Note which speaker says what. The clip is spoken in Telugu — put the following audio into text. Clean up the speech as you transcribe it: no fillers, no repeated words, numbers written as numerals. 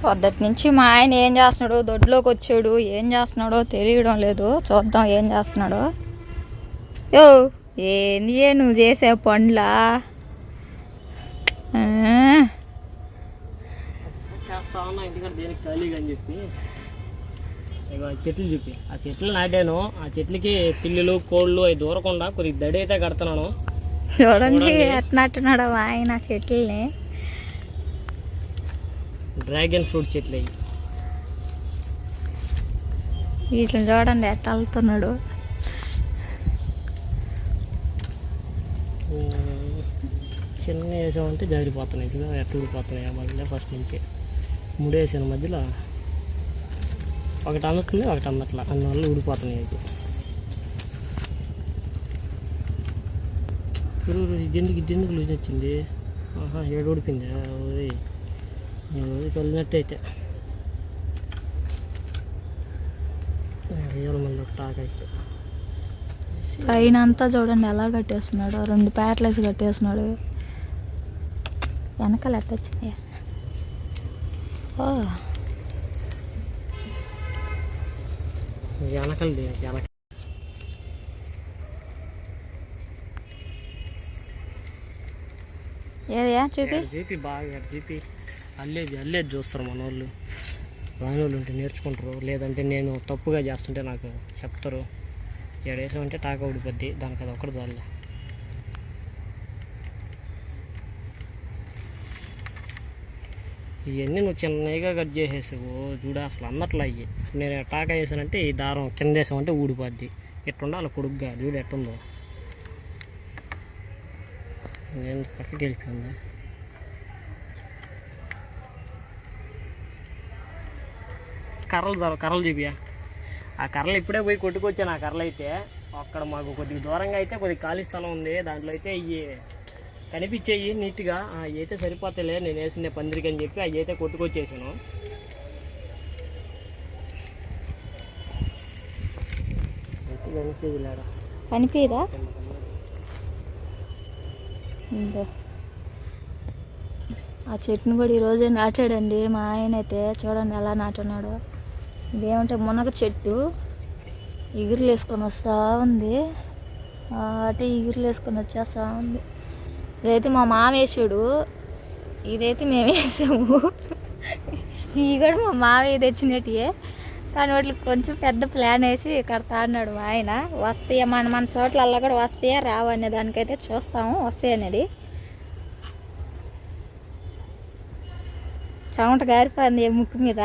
Speaker 1: పొద్దుటి నుంచి మా ఆయన ఏం చేస్తున్నాడో, దొడ్లోకి వచ్చాడు, ఏం చేస్తున్నాడో తెలియడం లేదు. చూద్దాం ఏం చేస్తున్నాడో. యో ఏంది నువ్వు చేసే పండ్లా?
Speaker 2: చేస్తా ఉన్నా ఇంటికాడ దేనికి ఖాళీగా అని చెప్పి చెట్లు చెప్పి ఆ చెట్లు నాటాను. ఆ చెట్లకి పిల్లులు కోళ్ళు అవి దూరకుండా కొద్దిగా దడి అయితే కడుతున్నాను.
Speaker 1: చూడండి ఎట్లా నాటున్నాడు ఆయన చెట్లని.
Speaker 2: డ్రాగన్ ఫ్రూట్ చెట్లు అవి.
Speaker 1: వీటిని చూడండి ఎట్లా వెళ్తున్నాడు.
Speaker 2: చిన్న వేసామంటే జారిపోతున్నాయి కదా, ఎట్లా ఊడిపోతున్నాయి ఆ మధ్యలో. ఫస్ట్ నుంచి 3 వేసాను, మధ్యలో ఒకటి అందుతుంది ఒకటి అందట్లా, అందువల్ల ఊడిపోతున్నాయి. అయితే ఇద్దెందుకు లూజ్ వచ్చింది. ఏడు ఊడిపోయింది. కలినట్టు అయితే మళ్ళీ టాకైతే
Speaker 1: పైన అంతా చూడండి ఎలా కట్టేస్తున్నాడు. 2 ప్యాట్లేసి కట్టేస్తున్నాడు. వెనకాల ఎట్టొచ్చింది.
Speaker 2: వెనకలది
Speaker 1: ఏదయా చూపి
Speaker 2: బాగా చూపి. అల్లేది చూస్తారు మన వాళ్ళు. రాని వాళ్ళు ఉంటే నేర్చుకుంటారు, లేదంటే నేను తప్పుగా చేస్తుంటే నాకు చెప్తారు. ఏడేసామంటే టాక ఊడిపోద్ది, దానికి అది ఒక్కటి చాలే. ఇవన్నీ నువ్వు చిన్నగా కట్ చేసేసావు చూడ, అసలు అన్నట్లు అయ్యి. నేను టాక వేసానంటే ఈ దారం కింద వేసామంటే ఊడిపోద్ది. ఎట్టుండాలి పొడుగ్గా చూడు ఎట్టుందో. నేను పక్కకి వెళ్ళిపోయిందా. కర్రలు చూపియా. ఆ కర్రలు ఇప్పుడే పోయి కొట్టుకొచ్చాను. ఆ కర్రలు అయితే అక్కడ మాకు కొద్దిగా దూరంగా అయితే కొద్దిగా ఖాళీ స్థలం ఉంది, దాంట్లో అయితే ఇవి కనిపించేవి నీట్గా. అవి అయితే సరిపోతాయిలే, నేను వేసిందే పందిరికి అని చెప్పి అవి అయితే కొట్టుకొచ్చేసాను.
Speaker 1: కనిపిదా ఆ చెట్టును కూడా ఈరోజే నాటాడండి మా ఆయన అయితే. చూడండి ఎలా నాటున్నాడు. ఇదేమంటే మునగ చెట్టు ఎగురులు వేసుకొని వస్తూ ఉంది. అటు ఎగురులు వేసుకొని వచ్చేస్తూ ఉంది. ఇదైతే మా మామ వేసాడు, ఇదైతే మేము వేసాము. ఇవి కూడా మా మామయ్య తెచ్చినట్టుయే, కానీ వాటికి కొంచెం పెద్ద ప్లాన్ వేసి కడతా అన్నాడు మా ఆయన. వస్తాయా మన చోట్లల్లో కూడా వస్తాయా రావనే దానికైతే చూస్తాము వస్తాయి అనేది. చెమట గారిపోయింది ముక్కు మీద.